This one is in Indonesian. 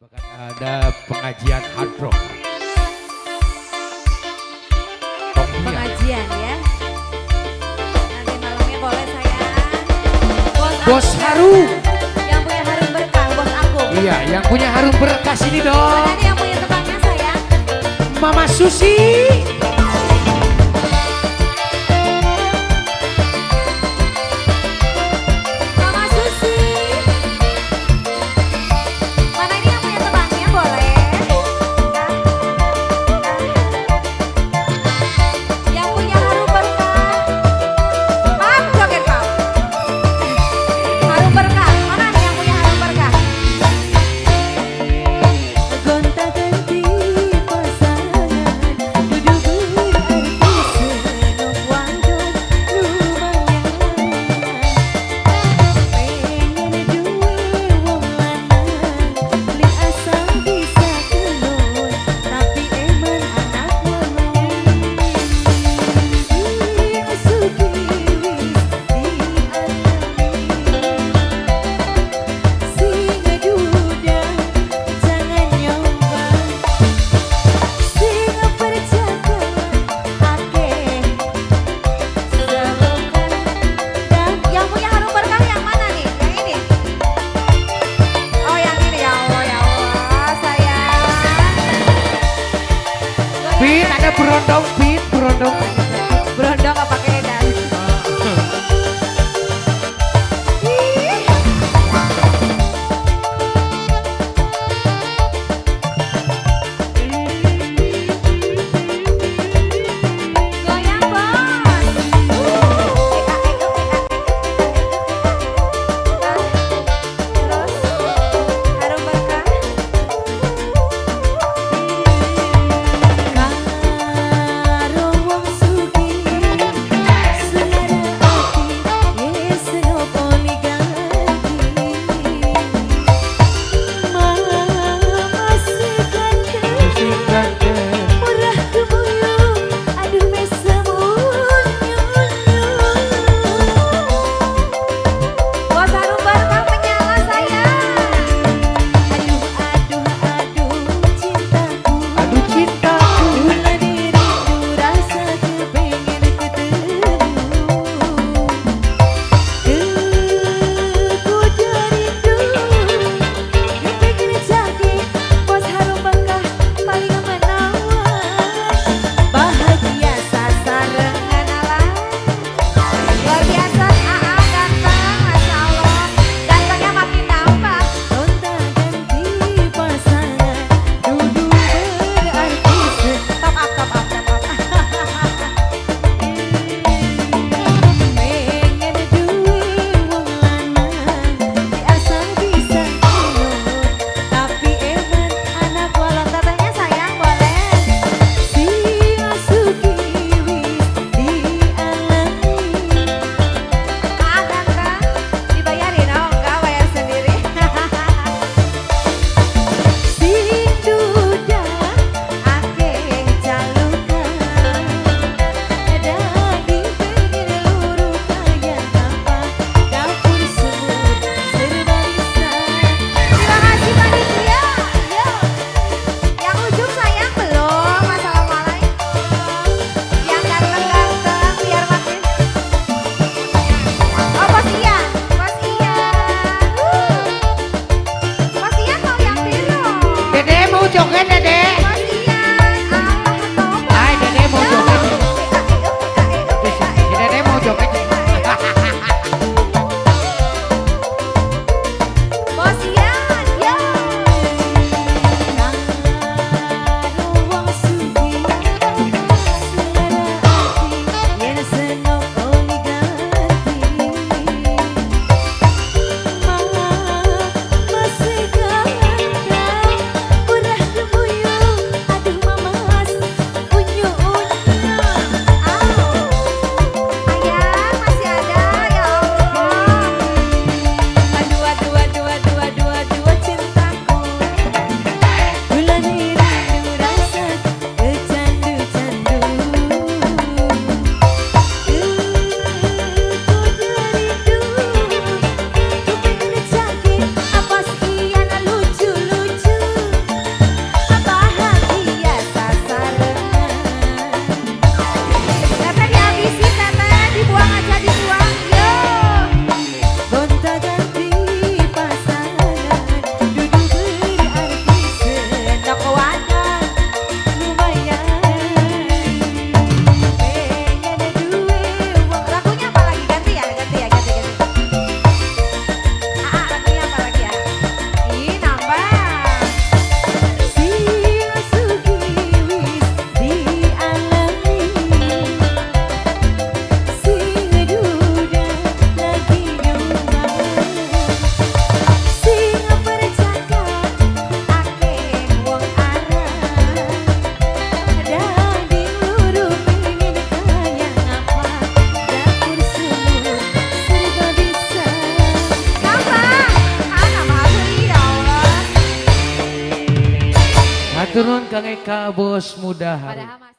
Bahkan ada pengajian hard rock. Pengajian ya. Nanti malamnya boleh sayang. Bos aku Harum. Yang punya harum berkah, bos aku. Iya, yang punya harum berkah sini dong. Mana nih yang punya tebangnya sayang? Mama Susi. Mama Susi. Mana ini yang punya tebangnya boleh? Yang punya harum berkah. Mam, joget mam. Harum berkah. Mana nih yang punya harum berkah? Gonta-ganti pasangan duduk berarti senok wadon lumayan pengen duwe wong lanang li asal bisa kelon tapi eman anak ngomong asuki wis dialami singa duda jangan nyoba singa percakapan akeh selokan dan Yang punya harum berkah yang mana nih? Yang ini? Oh yang ini ya Allah sayang. Pin, ada berondong, Pin, berondong. Berondong apa pakai edan? Goyang bos. Terus harum berkah. Aturun Kang Eka bos mudahan. Padahal